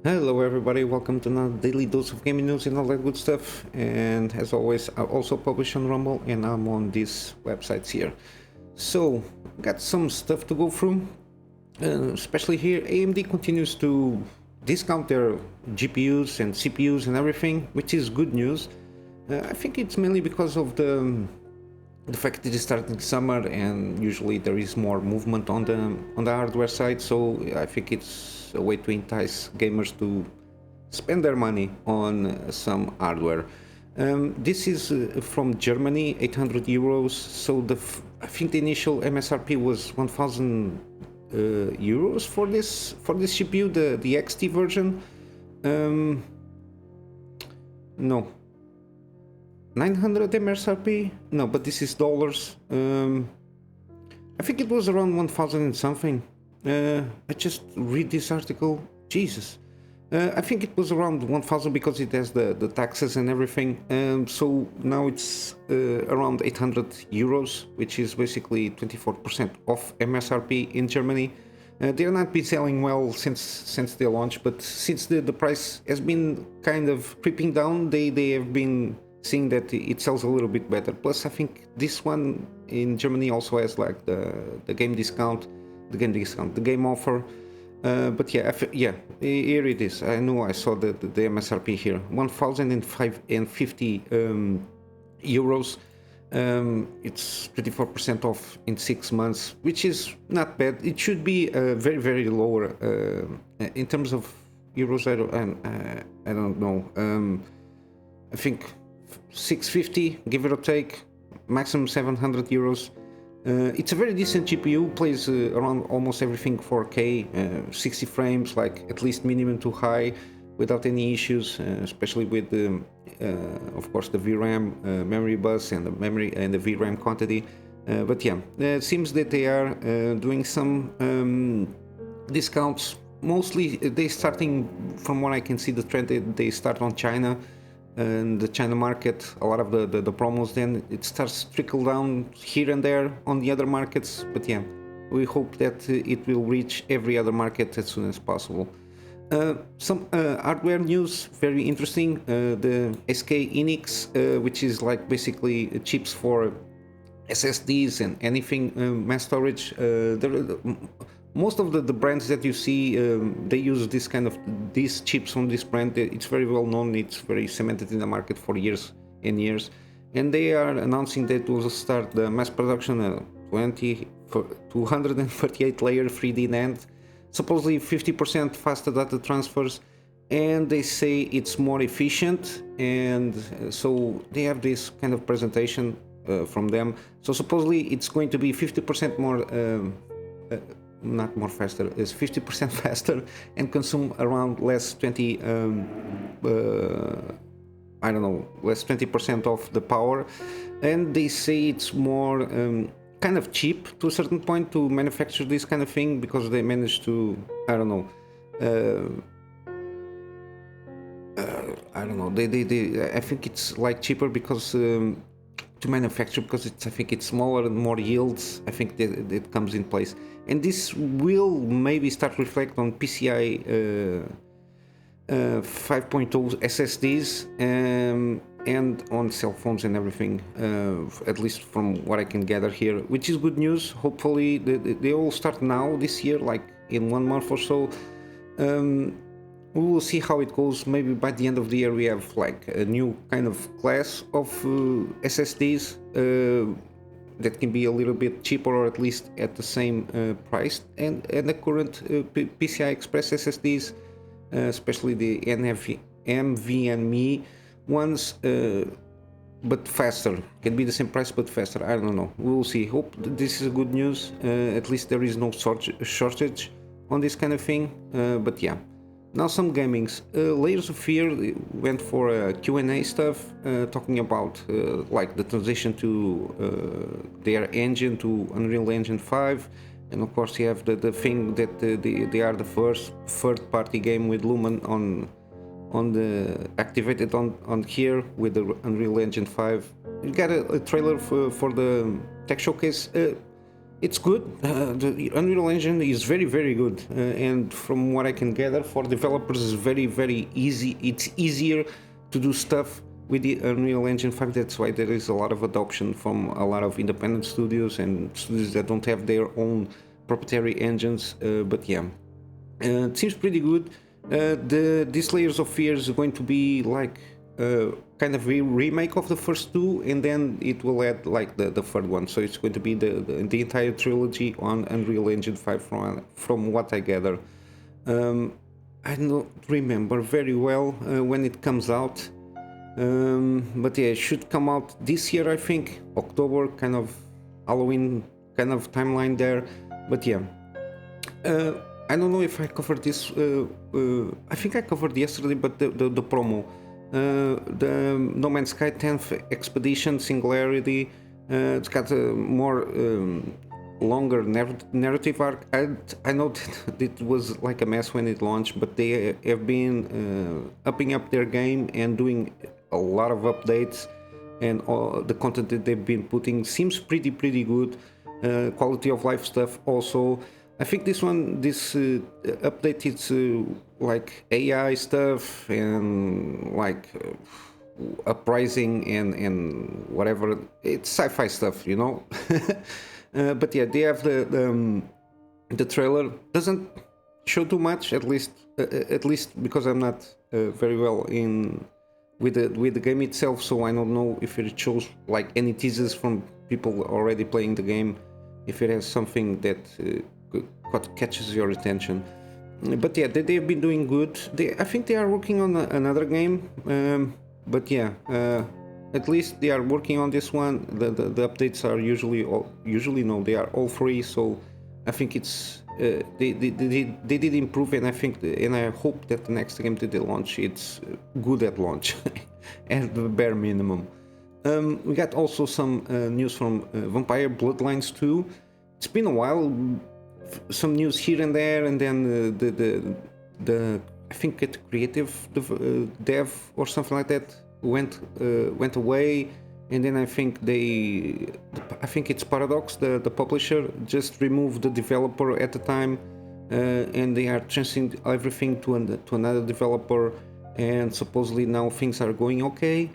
Hello everybody, welcome to another daily dose of gaming news and all that good stuff. And as always, I also publish on Rumble and I'm on these websites here. So, got some stuff to go through, especially here. AMD continues to discount their GPUs and CPUs and everything, which is good news. I think it's mainly because of the fact that it's starting summer and usually there is more movement on the hardware side, so I think it's a way to entice gamers to spend their money on some hardware. This is from Germany, 800 euros. So I think the initial MSRP was 1000 euros for this CPU, the XT version. No, 900 MSRP? No, but this is dollars. I think it was around 1000 and something. I just read this article. Jesus. I think it was around 1000 because it has the taxes and everything. So now it's around 800 euros, which is basically 24% off MSRP in Germany. They're not been selling well since they launched, but since the price has been kind of creeping down, they have been seeing that it sells a little bit better. Plus, I think this one in Germany also has like the game discount, the game offer. But yeah, here it is. I know I saw the MSRP here, 1050 euros. It's 24% off in 6 months, which is not bad. It should be very lower in terms of euros. I don't know. I think 650, give it or take, maximum 700 euros. It's a very decent GPU, plays around almost everything 4K, 60 frames, like at least minimum to high, without any issues, especially with of course the VRAM memory bus and the memory and the VRAM quantity. But yeah, it seems that they are doing some discounts. Mostly they starting, from what I can see, the trend they start on China and the China market. A lot of the promos, then it starts to trickle down here and there on the other markets. But yeah, we hope that it will reach every other market as soon as possible. Some hardware news, very interesting. The SK hynix, which is like basically chips for SSDs and anything mass storage. Most of the brands that you see, they use these chips on this brand. It's very well known. It's very cemented in the market for years and years. And they are announcing that will start the mass production 238 layer 3D NAND, supposedly 50% faster data transfers, and they say it's more efficient. And so they have this kind of presentation from them. So supposedly it's going to be 50% more. Not more faster, is 50% faster and consume around less 20% of the power. And they say it's more kind of cheap to a certain point to manufacture this kind of thing, because they managed to, I don't know, I think it's like cheaper because to manufacture, because I think it's smaller and more yields. I think that it comes in place, and this will maybe start to reflect on PCI 5.0 SSDs and on cell phones and everything, at least from what I can gather here, which is good news. Hopefully they all start now this year, like in 1 month or so. We will see how it goes. Maybe by the end of the year we have like a new kind of class of SSDs that can be a little bit cheaper, or at least at the same price, and the current PCI Express SSDs, especially the NVMe ones, but faster. Can be the same price but faster. I don't know. We will see. Hope this is good news. At least there is no shortage on this kind of thing. But yeah. Now some gamings. Layers of Fear went for Q&A stuff, talking about like the transition to their engine to Unreal Engine 5, and of course you have the thing that they are the first third-party game with Lumen on the activated on here with the Unreal Engine 5. You got a trailer for the tech showcase. It's good. The Unreal Engine is very, very good, and from what I can gather, for developers, is very, very easy. It's easier to do stuff with the Unreal Engine 5. That's why there is a lot of adoption from a lot of independent studios and studios that don't have their own proprietary engines. But yeah, it seems pretty good. These Layers of Fear is going to be like kind of a remake of the first two, and then it will add like the third one. So it's going to be the entire trilogy on Unreal Engine 5 from what I gather. I don't remember very well when it comes out, but yeah, it should come out this year, I think, October, kind of Halloween kind of timeline there. But yeah, I don't know if I covered this. I think I covered yesterday, but the promo, the No Man's Sky 10th Expedition Singularity. It's got a more longer narrative arc. I know that it was like a mess when it launched, but they have been upping up their game and doing a lot of updates, and all the content that they've been putting seems pretty good. Quality of life stuff also. I think this update, it's like AI stuff and like uprising and whatever. It's sci-fi stuff, you know. But yeah, they have the trailer. Doesn't show too much, at least because I'm not very well in with the game itself, so I don't know if it shows like any teasers from people already playing the game, if it has something that catches your attention. But yeah, they've been doing good. I think they are working on another game, but yeah, at least they are working on this one. The updates are usually no, they are all free, so I think it's they did improve, and I think and I hope that the next game that they launch, it's good at launch at the bare minimum. We got also some news from Vampire Bloodlines 2. It's been a while, some news here and there, and then the I think it creative dev or something like that went away, and then I think it's Paradox, the publisher, just removed the developer at the time, and they are transferring everything to another developer, and supposedly now things are going okay.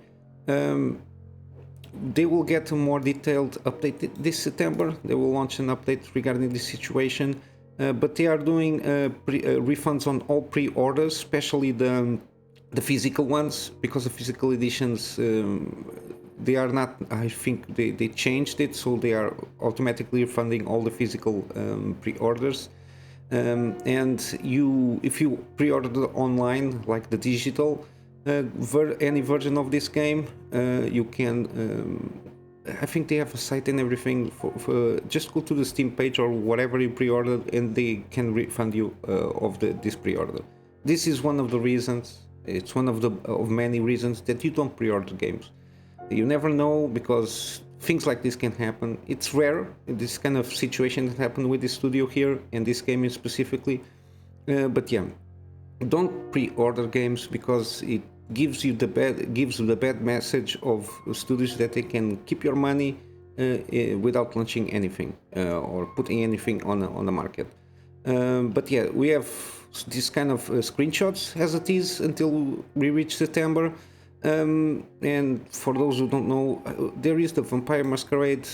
They will get a more detailed update this September. They will launch an update regarding this situation, but they are doing refunds on all pre-orders, especially the physical ones, because the physical editions, they are not, I think they changed it, so they are automatically refunding all the physical pre-orders. And if you pre-order online, like the digital, any version of this game, you can, I think they have a site and everything, for just go to the Steam page or whatever you pre-ordered, and they can refund you of this pre-order. This is one of the reasons, it's one of many reasons that you don't pre-order games. You never know, because things like this can happen. It's rare, this kind of situation that happened with this studio here, and this game specifically. But yeah, don't pre-order games, because it gives you the bad message of studios that they can keep your money without launching anything or putting anything on the market. But yeah, we have this kind of screenshots as it is until we reach September. And for those who don't know, there is the Vampire Masquerade,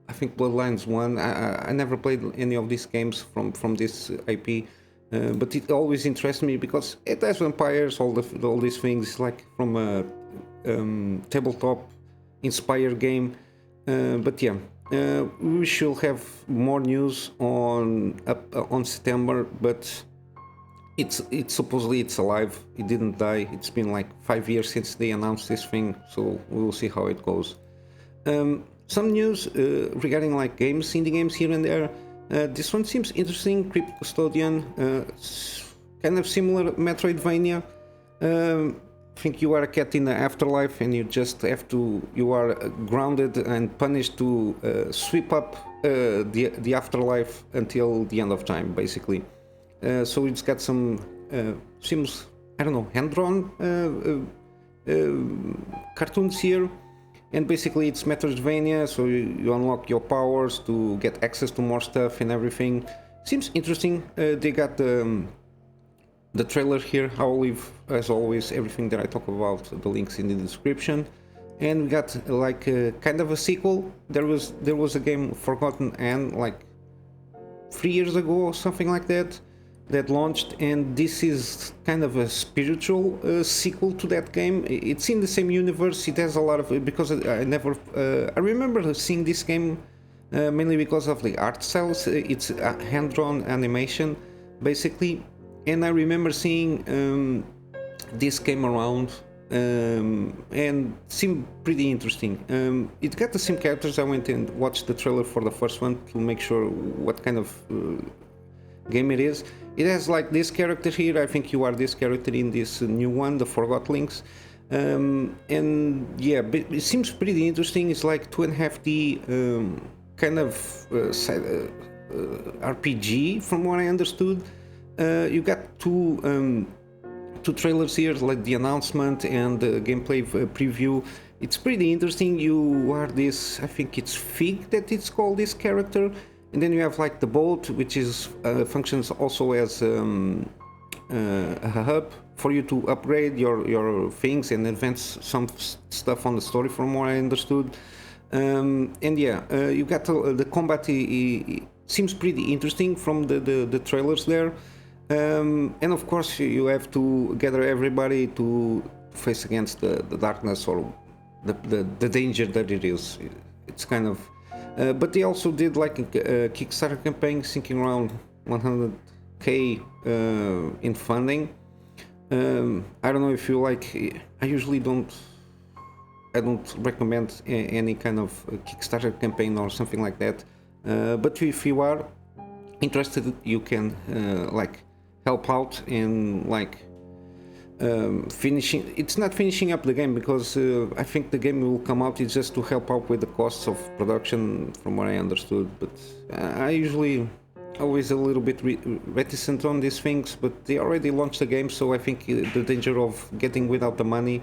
I think Bloodlines 1. I never played any of these games from this IP. But it always interests me because it has vampires, all these things, like from a tabletop inspired game. But yeah, we should have more news on September. But it's supposedly it's alive. It didn't die. It's been like 5 years since they announced this thing, so we will see how it goes. Some news regarding like indie games here and there. This one seems interesting. Crypt Custodian, kind of similar Metroidvania. I think you are a cat in the afterlife, and you are grounded and punished to sweep up the afterlife until the end of time, basically. So it's got some seems, I don't know, hand-drawn cartoons here. and basically it's Metroidvania, so you unlock your powers to get access to more stuff and everything. Seems interesting. They got the trailer here. I'll leave, as always, everything that I talk about, the links in the description. And we got like kind of a sequel. There was a game, Forgotton Anne, like 3 years ago or something like that, that launched, and this is kind of a spiritual sequel to that game. It's in the same universe. It has a lot of, because I remember seeing this game mainly because of the art styles. It's a hand-drawn animation basically, and I remember seeing this came around and seemed pretty interesting. It got the same characters. I went and watched the trailer for the first one to make sure what kind of game it is. It has like this character here. I think you are this character in this new one, the Forgotlings. And yeah, it seems pretty interesting. It's like 2.5D kind of RPG from what I understood. You got two trailers here, like the announcement and the gameplay preview. It's pretty interesting. You are this, I think it's Fig that it's called, this character, and then you have like the boat, which is functions also as a hub for you to upgrade your things and advance some stuff on the story from what I understood. And yeah, you got the combat. Seems pretty interesting from the trailers there. And of course you have to gather everybody to face against the darkness or the danger that it is. It's kind of but they also did like a Kickstarter campaign sinking around 100k in funding. I don't know if you like, I usually don't recommend any kind of Kickstarter campaign or something like that, but if you are interested, you can like help out in like finishing. It's not finishing up the game, because I think the game will come out. It's just to help out with the costs of production from what I understood. But I usually always a little bit reticent on these things, but they already launched the game, so I think the danger of getting without the money.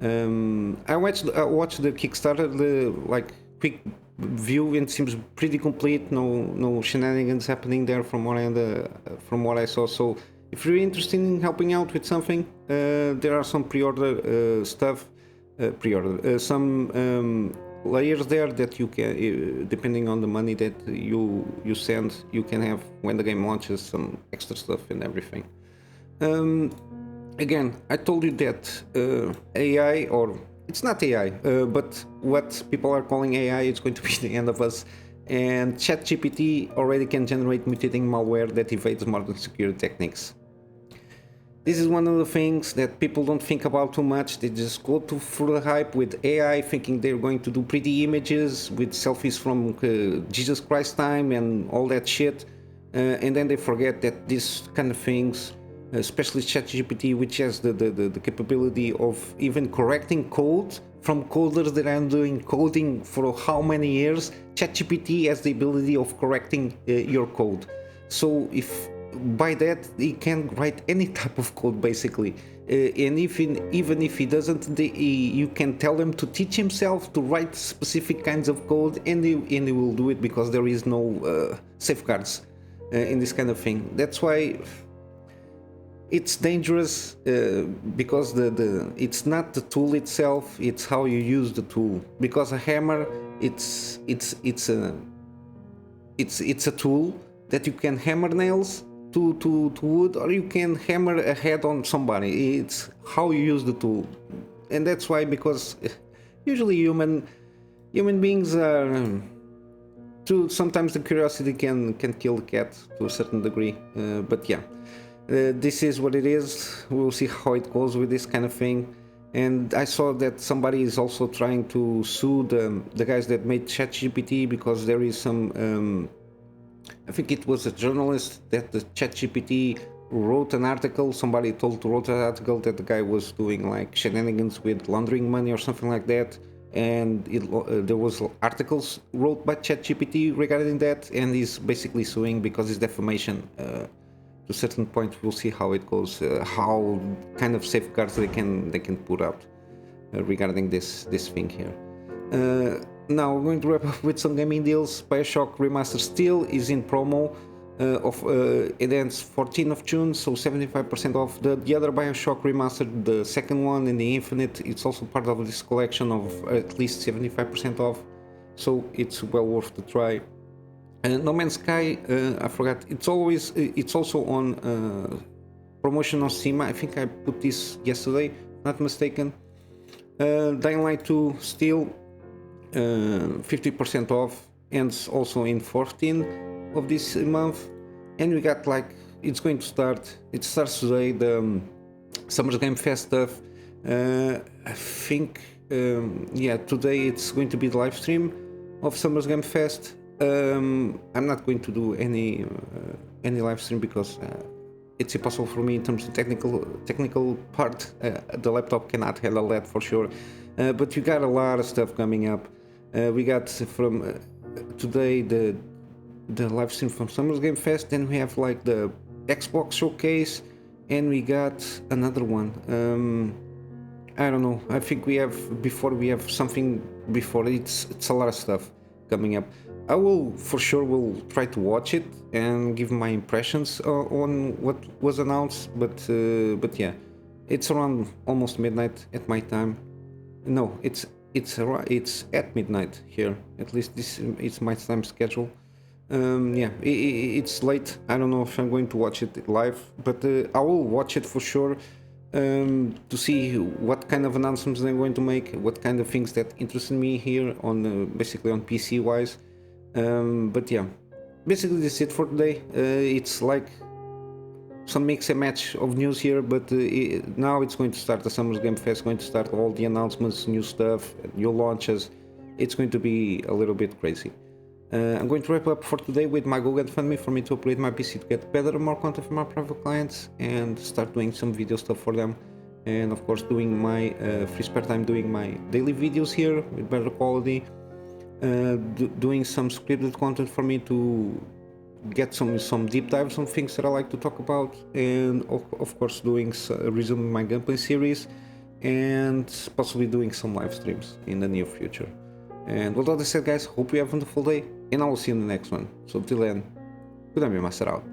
I watched the Kickstarter, the like quick view, and it seems pretty complete. No shenanigans happening there from what I saw. So if you're interested in helping out with something, there are some pre-order stuff, some layers there that you can, depending on the money that you send, you can have when the game launches some extra stuff and everything. Again, I told you that AI, or it's not AI, but what people are calling AI, is going to be the end of us. And ChatGPT already can generate mutating malware that evades modern security techniques. This is one of the things that people don't think about too much. They just go through the hype with AI, thinking they're going to do pretty images with selfies from Jesus Christ time and all that shit. And then they forget that these kind of things, especially ChatGPT, which has the capability of even correcting code from coders that are doing coding for how many years. ChatGPT has the ability of correcting your code. So if by that he can write any type of code basically, and even if he doesn't, you can tell him to teach himself to write specific kinds of code, and he will do it, because there is no safeguards in this kind of thing. That's why it's dangerous, because it's not the tool itself, it's how you use the tool. Because a hammer, it's a tool that you can hammer nails to wood, or you can hammer a head on somebody. It's how you use the tool. And that's why, because usually human beings are sometimes the curiosity can kill the cat to a certain degree. But yeah, this is what it is. We'll see how it goes with this kind of thing. And I saw that somebody is also trying to sue the guys that made ChatGPT, because there is some I think it was a journalist that the ChatGPT wrote an article. Somebody wrote an article that the guy was doing like shenanigans with laundering money or something like that, and there was articles wrote by ChatGPT regarding that, and he's basically suing because it's defamation. To a certain point, we'll see how it goes, how kind of safeguards they can put out regarding this thing here. Now we're going to wrap up with some gaming deals. BioShock Remastered Steel is in promo. It ends 14th of June, so 75% off. The other BioShock Remastered, the second one and the Infinite, it's also part of this collection of at least 75% off, so it's well worth the try. No Man's Sky, I forgot, it's also on promotion on Steam. I think I put this yesterday, not mistaken. Dying Light 2 still 50% off, ends also in 14 of this month. And we got like, it starts today, the Summer's Game Fest stuff. I think yeah, today it's going to be the live stream of Summer's Game Fest. I'm not going to do any live stream because it's impossible for me in terms of technical part. The laptop cannot handle that for sure. But you got a lot of stuff coming up. We got from today the live stream from Summer's Game Fest. Then we have like the Xbox showcase, and we got another one. I don't know. I think we have something before. It's a lot of stuff coming up. I will for sure will try to watch it and give my impressions on what was announced. But yeah, it's around almost midnight at my time. No, it's at midnight here. At least this it's my time schedule. Yeah, it's late. I don't know if I'm going to watch it live, but I will watch it for sure to see what kind of announcements they're going to make, what kind of things that interested me here on basically on PC wise. But yeah, basically that's it for today. It's like some mix and match of news here, but now it's going to start the Summer's Game Fest, going to start all the announcements, new stuff, new launches. It's going to be a little bit crazy. I'm going to wrap up for today with my GoFundMe for me to upgrade my PC to get better and more content from my private clients and start doing some video stuff for them. And of course doing my free spare time, doing my daily videos here with better quality. Doing some scripted content for me to get some deep dives on things that I like to talk about, and of course resuming my gameplay series and possibly doing some live streams in the near future. And with all that said, guys, hope you have a wonderful day, and I will see you in the next one. So till then, Kunamy Master out.